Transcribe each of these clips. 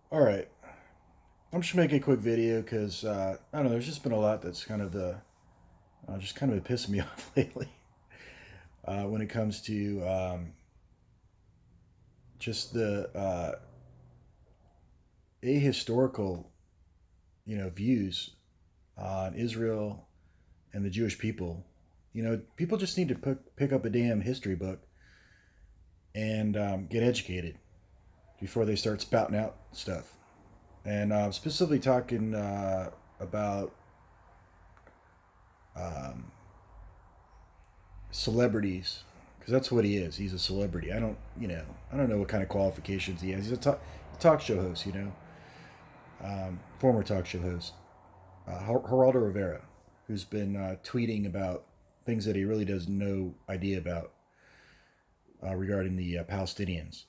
All right. I'm just making a quick video because I don't know. There's just been a lot that's just kind of pissed me off lately when it comes to just the ahistorical, views on Israel and the Jewish people. People just need to pick up a damn history book and get educated before they start spouting out stuff. And specifically talking about um, celebrities, because that's what he is. He's a celebrity. I don't know what kind of qualifications he has. He's a talk show host, former talk show host, Geraldo Rivera, who's been tweeting about things that he really does no idea about regarding the Palestinians.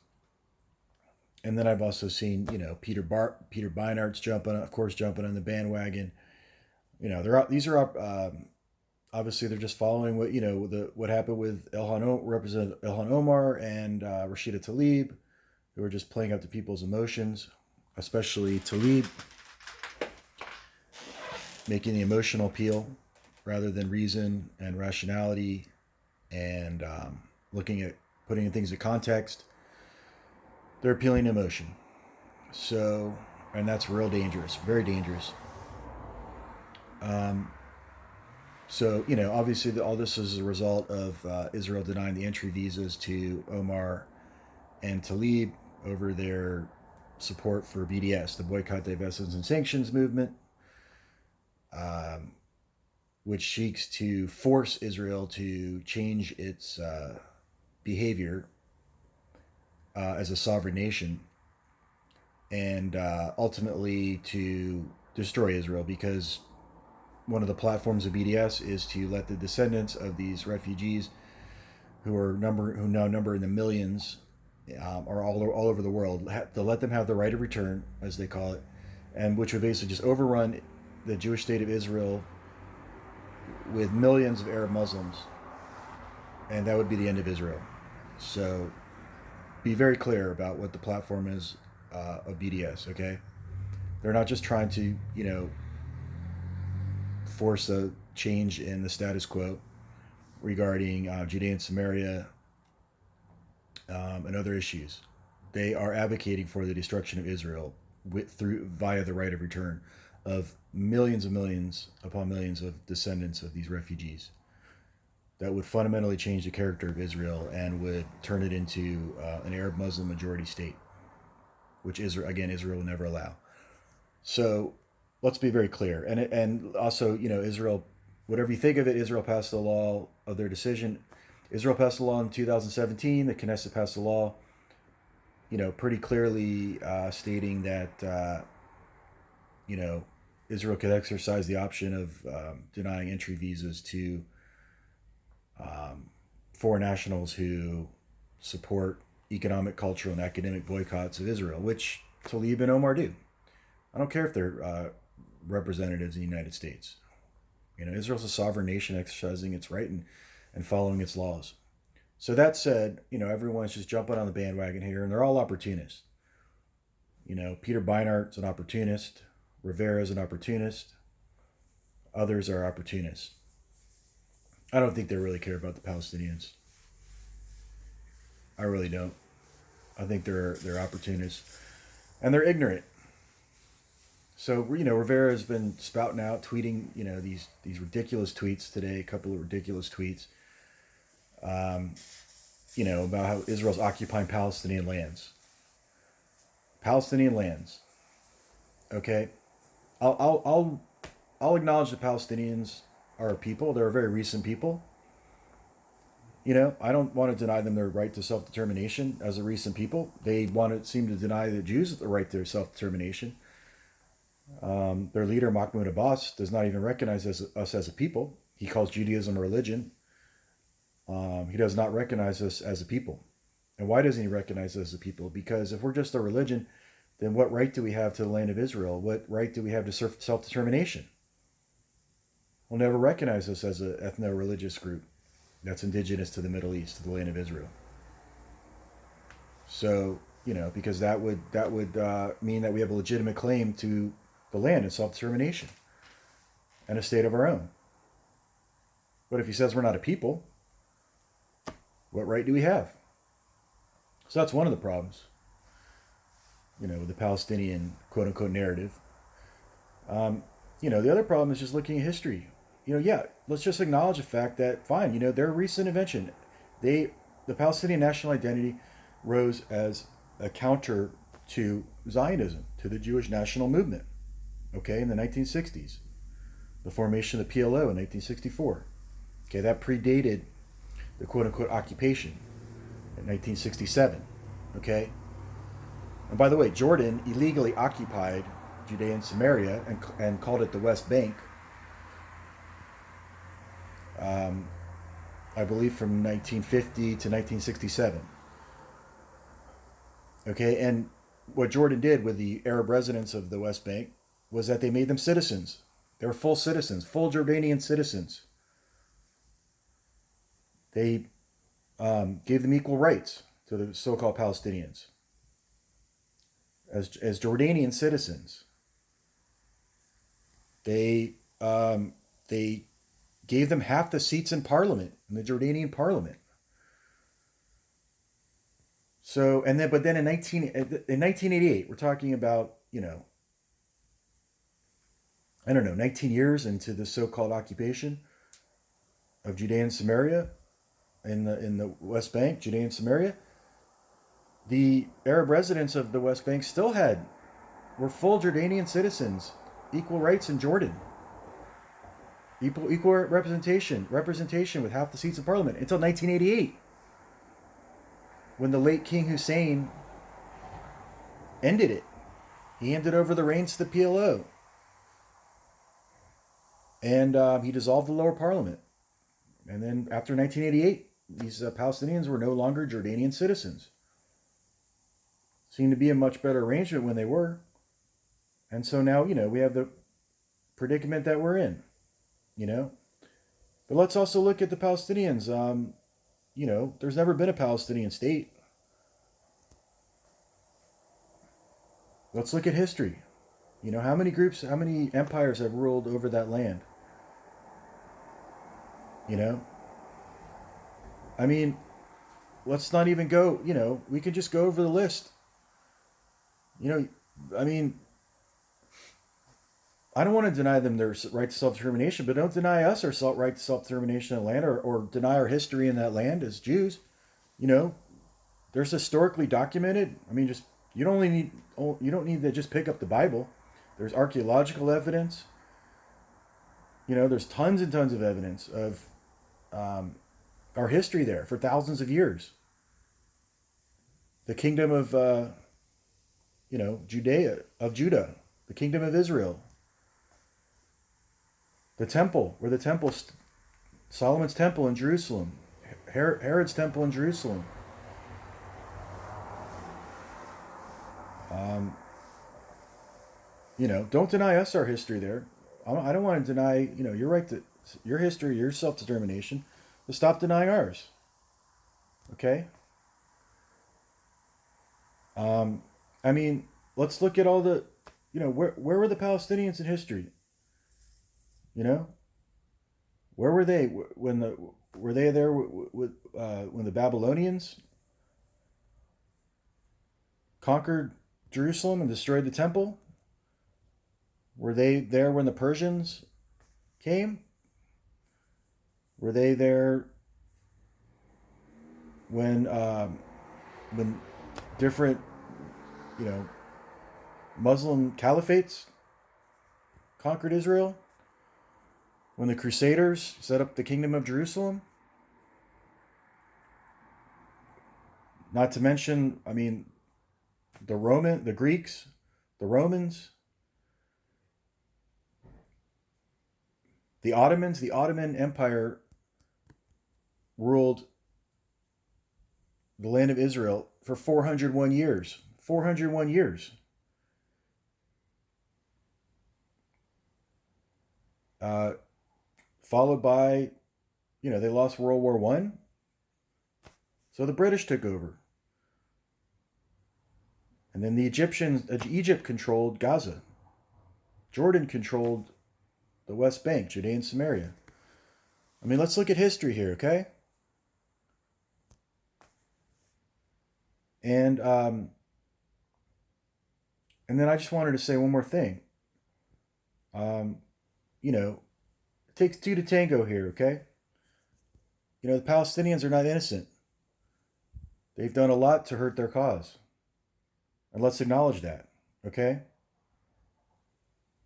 And then I've also seen, Peter Beinart's jumping on the bandwagon. These are obviously they're just following what happened with Representative Elhan Omar and Rashida Tlaib, who are just playing up to people's emotions, especially Tlaib, making the emotional appeal rather than reason and rationality, and looking at putting things in context. They're appealing to emotion. So, and that's real dangerous, very dangerous. Um, obviously, all this is a result of Israel denying the entry visas to Omar and Tlaib over their support for BDS, the Boycott, Divestments, and Sanctions movement, um, which seeks to force Israel to change its behavior as a sovereign nation and ultimately to destroy Israel, because one of the platforms of BDS is to let the descendants of these refugees, who now number in the millions, are all over the world, to let them have the right of return, as they call it, and which would basically just overrun the Jewish state of Israel with millions of Arab Muslims, and that would be the end of Israel. So be very clear about what the platform is of BDS. Okay, they're not just trying to force a change in the status quo regarding Judea and Samaria and other issues. They are advocating for the destruction of Israel via the right of return of millions upon millions of descendants of these refugees. That would fundamentally change the character of Israel and would turn it into an Arab Muslim majority state, which Israel will never allow. So let's be very clear. And also, Israel, whatever you think of it, Israel passed the law of their decision. Israel passed a law in 2017. The Knesset passed a law, pretty clearly stating that, you know, Israel could exercise the option of denying entry visas to um, foreign nationals who support economic, cultural, and academic boycotts of Israel, which Tlaib and Omar do. I don't care if they're representatives in the United States. Israel's a sovereign nation exercising its right and following its laws. So that said, everyone's just jumping on the bandwagon here, and they're all opportunists. Peter Beinart's an opportunist. Rivera's an opportunist. Others are opportunists. I don't think they really care about the Palestinians. I really don't. I think they're opportunists, and they're ignorant. So Rivera has been spouting out, tweeting, these ridiculous tweets today. A couple of ridiculous tweets, um, about how Israel's occupying Palestinian lands. Palestinian lands. Okay, I'll I'll I'll, I'll acknowledge the Palestinians are a people. They're a very recent people. I don't want to deny them their right to self determination as a recent people. They seem to deny the Jews the right to self determination. Their leader, Mahmoud Abbas, does not even recognize us as a people. He calls Judaism a religion. He does not recognize us as a people. And why doesn't he recognize us as a people? Because if we're just a religion, then what right do we have to the land of Israel? What right do we have to self determination? He'll never recognize us as an ethno religious group that's indigenous to the Middle East, to the land of Israel. So because that would mean that we have a legitimate claim to the land and self-determination and a state of our own. But if he says we're not a people, what right do we have? So that's one of the problems, with the Palestinian quote unquote narrative. The other problem is just looking at history. Yeah, let's just acknowledge the fact that, fine, their recent invention, the Palestinian national identity rose as a counter to Zionism, to the Jewish national movement, okay, in the 1960s, the formation of the PLO in 1964. Okay, that predated the quote unquote occupation in 1967, okay? And by the way, Jordan illegally occupied Judea and Samaria and called it the West Bank, I believe from 1950 to 1967. Okay, and what Jordan did with the Arab residents of the West Bank was that they made them citizens. They were full citizens, full Jordanian citizens. They gave them equal rights to the so-called Palestinians as Jordanian citizens. They gave them half the seats in parliament, in the Jordanian parliament. So, but then in 1988, we're talking about, I don't know, 19 years into the so-called occupation of Judea and Samaria in the West Bank, Judea and Samaria. The Arab residents of the West Bank still were full Jordanian citizens, equal rights in Jordan. Equal representation with half the seats in parliament until 1988, when the late King Hussein ended it. He handed over the reins to the PLO, and he dissolved the lower parliament. And then after 1988, these Palestinians were no longer Jordanian citizens. Seemed to be a much better arrangement when they were. And so now, we have the predicament that we're in. But let's also look at the Palestinians. There's never been a Palestinian state. Let's look at history. How many groups, how many empires have ruled over that land? I mean, let's not even go, we could just go over the list. I mean, I don't want to deny them their right to self-determination, but don't deny us our right to self-determination in the land, or deny our history in that land as Jews. There's historically documented. I mean, you don't need to just pick up the Bible. There's archaeological evidence. There's tons and tons of evidence of our history there for thousands of years. The kingdom of Judah, the kingdom of Israel. The temple, Solomon's temple in Jerusalem, Herod's temple in Jerusalem. Don't deny us our history there. I don't want to deny, your right to your history, your self-determination, but stop denying ours. Okay? I mean, let's look at all the, where were the Palestinians in history? Where were they were they there when the Babylonians conquered Jerusalem and destroyed the temple? Were they there when the Persians came? Were they there when different, Muslim caliphates conquered Israel? When the Crusaders set up the Kingdom of Jerusalem? Not to mention, the Greeks, the Romans, the Ottomans. The Ottoman Empire ruled the land of Israel for 401 years. 401 years. Followed by, they lost World War I. So the British took over. And then Egypt controlled Gaza. Jordan controlled the West Bank, Judea and Samaria. I mean, let's look at history here, okay? And then I just wanted to say one more thing. You know, it takes two to tango here, okay? You know, the Palestinians are not innocent. They've done a lot to hurt their cause. And let's acknowledge that, okay?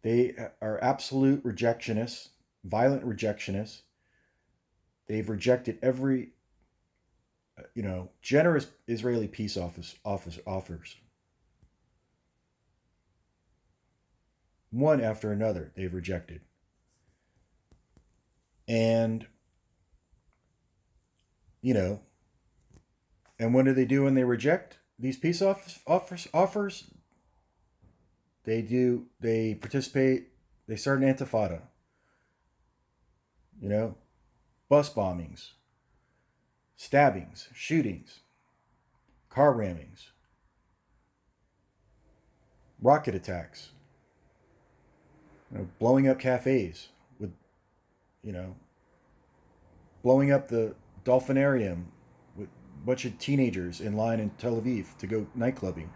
They are absolute rejectionists, violent rejectionists. They've rejected every, generous Israeli peace offers. One after another, they've rejected. And, and what do they do when they reject these peace offers? They participate, they start an intifada. Bus bombings, stabbings, shootings, car rammings, rocket attacks, blowing up cafes with, blowing up the Dolphinarium with a bunch of teenagers in line in Tel Aviv to go nightclubbing.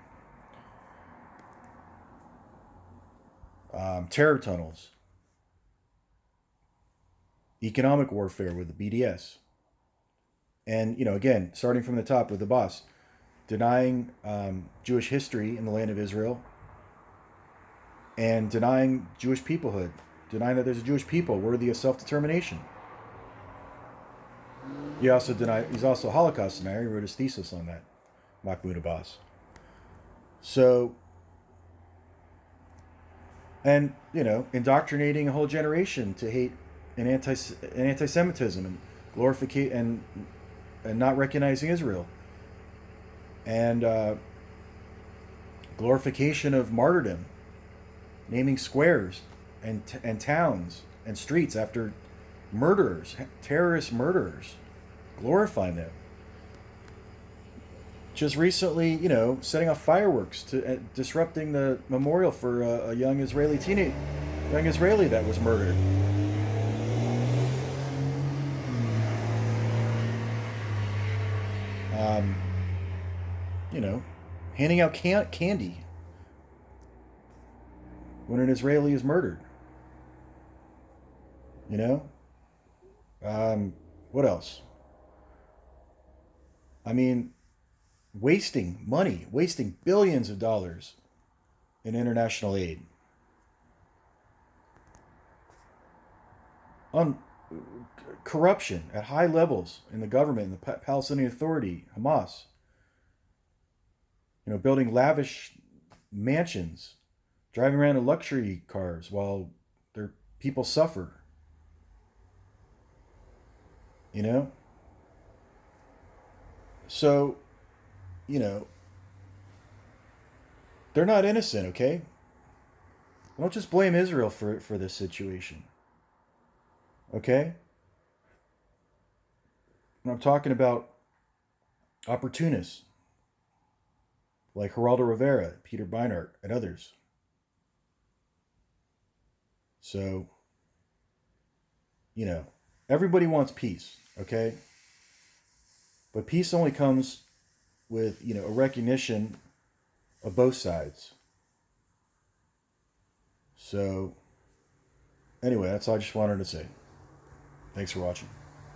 Terror tunnels, economic warfare with the BDS. And, again, starting from the top with the boss, denying Jewish history in the land of Israel and denying Jewish peoplehood, denying that there's a Jewish people worthy of self-determination. He's also a Holocaust denier. He wrote his thesis on that, Mahmoud Abbas. So, and, indoctrinating a whole generation to hate and anti-Semitism and glorify and not recognizing Israel, and glorification of martyrdom, naming squares and towns and streets after murderers, terrorist murderers, glorifying them. Just recently, setting off fireworks to disrupting the memorial for a young Israeli that was murdered. Handing out candy when an Israeli is murdered. What else? I mean, wasting money, wasting billions of dollars in international aid. Corruption at high levels in the government, in the Palestinian Authority, Hamas. Building lavish mansions, driving around in luxury cars while their people suffer. So, they're not innocent, okay? Don't just blame Israel for this situation. Okay? And I'm talking about opportunists like Geraldo Rivera, Peter Beinart, and others. So, everybody wants peace, okay? But peace only comes with, a recognition of both sides. So, anyway, that's all I just wanted to say. Thanks for watching.